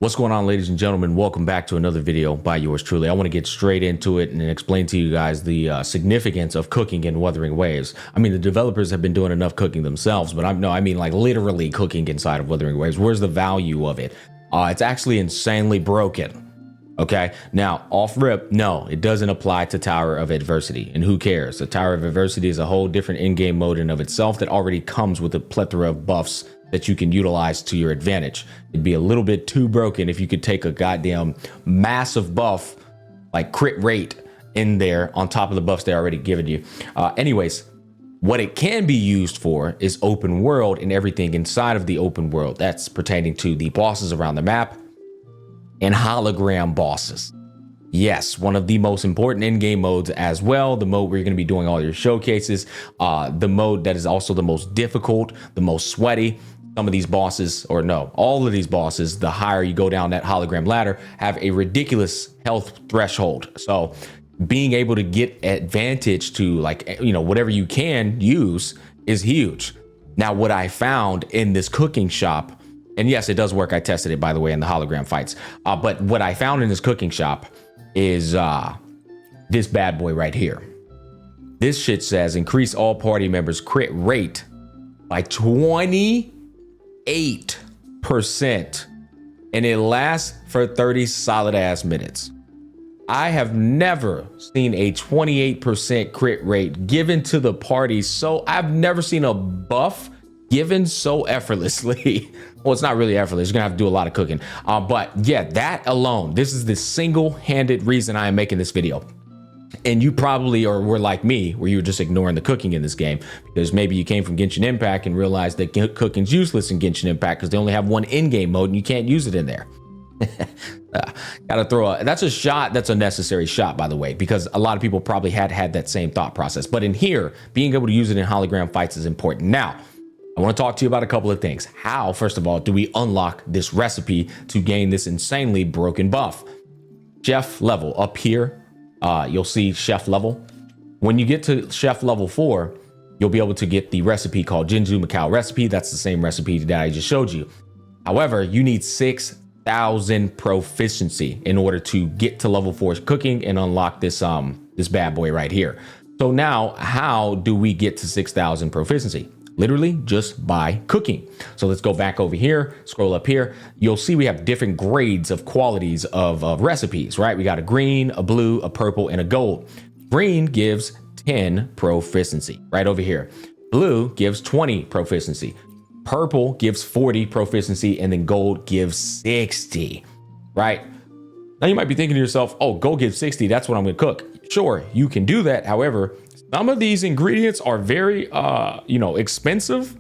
What's going on, ladies and gentlemen? Welcome back to another video by yours truly. I want to get straight into it and explain to you guys the significance of cooking in Wuthering Waves. I mean, the developers have been doing enough cooking themselves, but I mean like literally cooking inside of Wuthering Waves. Where's the value of it? It's actually insanely broken. Okay, now off rip, no, it doesn't apply to Tower of Adversity. And who cares? The Tower of Adversity is a whole different in-game mode in of itself that already comes with a plethora of buffs that you can utilize to your advantage. It'd be a little bit too broken if you could take a goddamn massive buff like crit rate in there on top of the buffs they already given you. Anyways, what it can be used for is open world and everything inside of the open world. That's pertaining to the bosses around the map and hologram bosses. Yes, one of the most important in-game modes as well. The mode where you're going to be doing all your showcases. The mode that is also the most difficult, the most sweaty. Some of these bosses, or no, all of these bosses, the higher you go down that hologram ladder, have a ridiculous health threshold. So being able to get advantage to, like, you know, whatever you can use is huge. Now, what I found in this cooking shop, and yes, it does work. I tested it, by the way, in the hologram fights. But what I found in this cooking shop is this bad boy right here. This shit says increase all party members' crit rate by 28%, and it lasts for 30 solid ass minutes. I have never seen a 28% crit rate given to the party. So I've never seen a buff given so effortlessly. Well, it's not really effortless. You're gonna have to do a lot of cooking. But yeah, that alone, this is the single-handed reason I am making this video. And you probably were like me, where you were just ignoring the cooking in this game because maybe you came from Genshin Impact and realized that cooking's useless in Genshin Impact because they only have one in-game mode and you can't use it in there. Gotta throw that's a shot. That's a necessary shot, by the way, because a lot of people probably had that same thought process. But in here, being able to use it in hologram fights is important. Now, I want to talk to you about a couple of things. How, first of all, do we unlock this recipe to gain this insanely broken buff? Chef level up here. You'll see chef level. When you get to chef level 4, you'll be able to get the recipe called Jinju Macau recipe. That's the same recipe that I just showed you. However, you need 6,000 proficiency in order to get to level 4 cooking and unlock this this bad boy right here. So now, how do we get to 6,000 proficiency? Literally just by cooking. So let's go back over here, scroll up here. You'll see we have different grades of qualities of recipes, right? We got a green, a blue, a purple, and a gold. Green gives 10 proficiency right over here. Blue gives 20 proficiency. Purple gives 40 proficiency, and then gold gives 60, right? Now you might be thinking to yourself, oh, gold gives 60. That's what I'm going to cook. Sure, you can do that. However, some of these ingredients are very, expensive,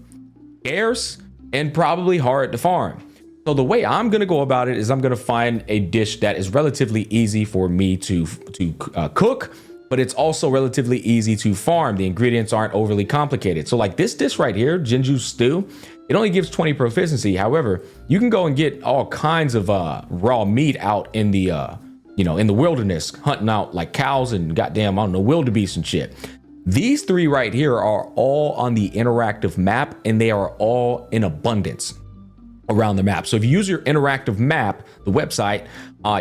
scarce, and probably hard to farm. So the way I'm going to go about it is I'm going to find a dish that is relatively easy for me to cook, but it's also relatively easy to farm. The ingredients aren't overly complicated. So like this dish right here, Jinju stew, it only gives 20 proficiency. However, you can go and get all kinds of raw meat out in the in the wilderness, hunting out like cows and goddamn, I don't know, wildebeest and shit. These three right here are all on the interactive map, and they are all in abundance around the map. So if you use your interactive map, the website,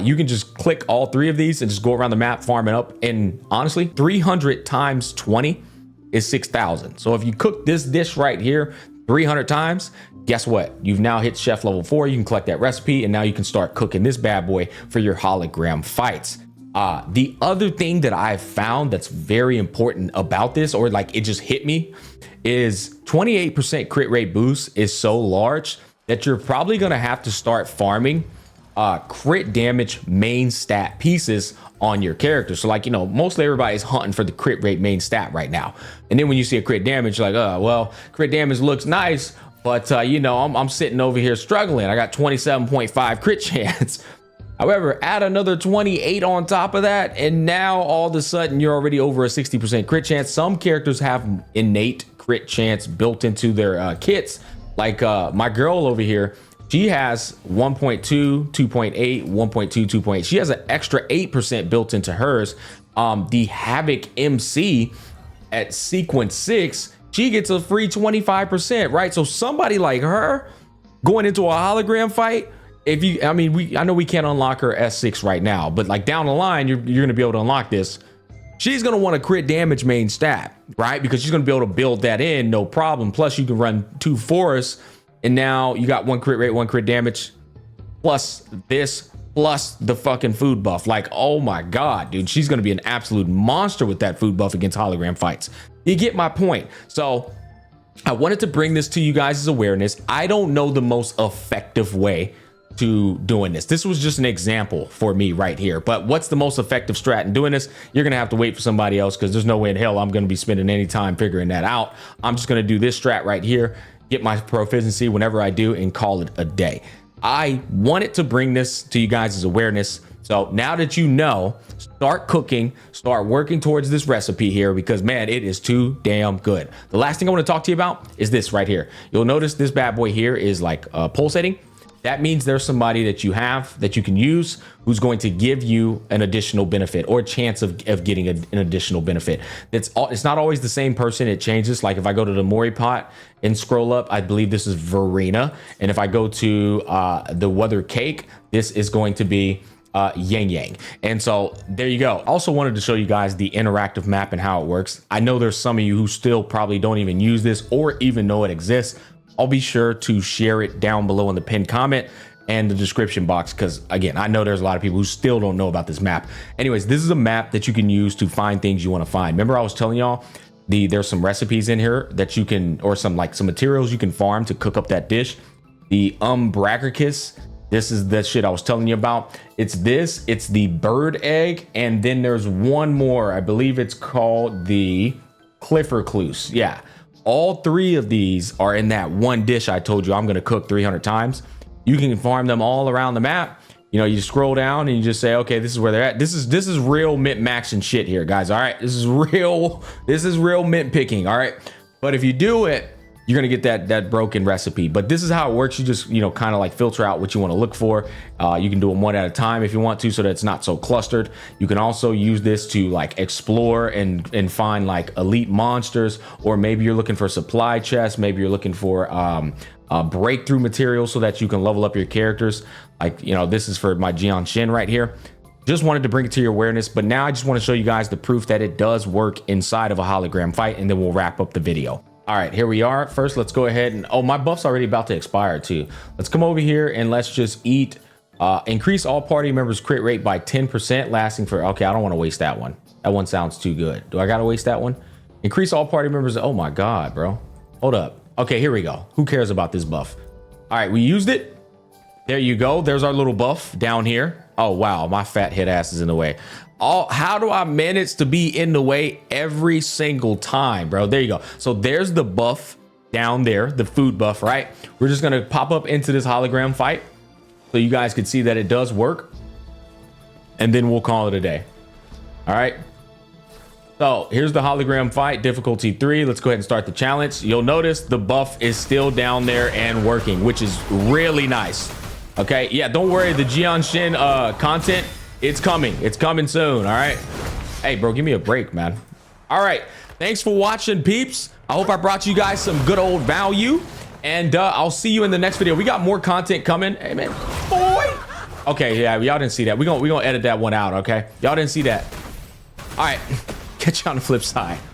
you can just click all three of these and just go around the map, farm it up. And honestly, 300 times 20 is 6,000. So if you cook this dish right here 300 times, guess what? You've now hit chef level 4. You can collect that recipe, and now you can start cooking this bad boy for your hologram fights. The other thing that I've found that's very important about this, or like it just hit me, is 28% crit rate boost is so large that you're probably going to have to start farming crit damage main stat pieces on your character. So like, mostly everybody's hunting for the crit rate main stat right now. And then when you see a crit damage, you're like, oh, well, crit damage looks nice, but I'm sitting over here struggling. I got 27.5 crit chance. However, add another 28 on top of that, and now all of a sudden you're already over a 60% crit chance. Some characters have innate crit chance built into their kits. Like my girl over here, she has 1.2, 2.8, 1.2, 2.8. She has an extra 8% built into hers. The Havoc MC at sequence 6, she gets a free 25%, right? So somebody like her going into a hologram fight if you, I mean, I know we can't unlock her S6 right now, but like down the line, you're going to be able to unlock this. She's going to want a crit damage main stat, right? Because she's going to be able to build that in, no problem. Plus you can run 2 forests, and now you got 1 crit rate, 1 crit damage, plus this, plus the fucking food buff. Like, oh my God, dude, she's going to be an absolute monster with that food buff against hologram fights. You get my point. So I wanted to bring this to you guys' awareness. I don't know the most effective way to doing this. This was just an example for me right here. But what's the most effective strat in doing this? You're gonna have to wait for somebody else, because there's no way in hell I'm gonna be spending any time figuring that out. I'm just gonna do this strat right here, get my proficiency whenever I do, and call it a day. I wanted to bring this to you guys' awareness. So now that you know, start cooking, start working towards this recipe here, because man, it is too damn good. The last thing I want to talk to you about is this right here. You'll notice this bad boy here is like pulsating. That means there's somebody that you have that you can use who's going to give you an additional benefit, or a chance of getting an additional benefit. It's not always the same person. It changes. Like if I go to the Mori pot and scroll up, I believe this is Verena. And if I go to the Weather Cake, this is going to be Yang Yang. And so there you go. Also wanted to show you guys the interactive map and how it works. I know there's some of you who still probably don't even use this or even know it exists. I'll be sure to share it down below in the pinned comment and the description box, because again, I know there's a lot of people who still don't know about this map. Anyways, this is a map that you can use to find things you want to find. Remember I was telling y'all there's some recipes in here that you can, or some materials you can farm to cook up that dish. The Umbragricus, this is the shit I was telling you about. It's the bird egg, and then there's one more. I believe it's called the Cliffercluse. Yeah. All 3 of these are in that one dish I told you I'm going to cook 300 times. You can farm them all around the map. You know, you scroll down and you just say, okay, this is where they're at. This is real mint max and shit here, guys. All right. This is real mint picking. All right. But if you do it, you're going to get that broken recipe. But this is how it works. You just, kind of like filter out what you want to look for. You can do them one at a time if you want to, so that it's not so clustered. You can also use this to like explore and find like elite monsters, or maybe you're looking for supply chests. Maybe you're looking for breakthrough materials so that you can level up your characters. Like, this is for my Jian Shin right here. Just wanted to bring it to your awareness, but now I just want to show you guys the proof that it does work inside of a hologram fight, and then we'll wrap up the video. All right, here we are. First, let's go ahead and, oh, my buff's already about to expire too. Let's come over here and let's just eat, increase all party members crit rate by 10%, lasting for, okay, I don't want to waste that one. That one sounds too good. Do I got to waste that one? Increase all party members. Oh my God, bro. Hold up. Okay, here we go. Who cares about this buff? All right, we used it. There you go. There's our little buff down here. Oh, wow. My fat head ass is in the way. How do I manage to be in the way every single time, bro? There you go. So there's the buff down there, the food buff, right? We're just going to pop up into this hologram fight so you guys can see that it does work. And then we'll call it a day. All right. So here's the hologram fight, difficulty 3. Let's go ahead and start the challenge. You'll notice the buff is still down there and working, which is really nice. Okay. Yeah, don't worry. The Jian Shin content, it's coming soon. All right. Hey, bro, give me a break, man. All right. Thanks for watching, peeps. I hope I brought you guys some good old value, and I'll see you in the next video. We got more content coming. Hey, man, boy. Okay. Yeah, y'all didn't see that. We're gonna edit that one out. Okay. Y'all didn't see that. All right. Catch you on the flip side.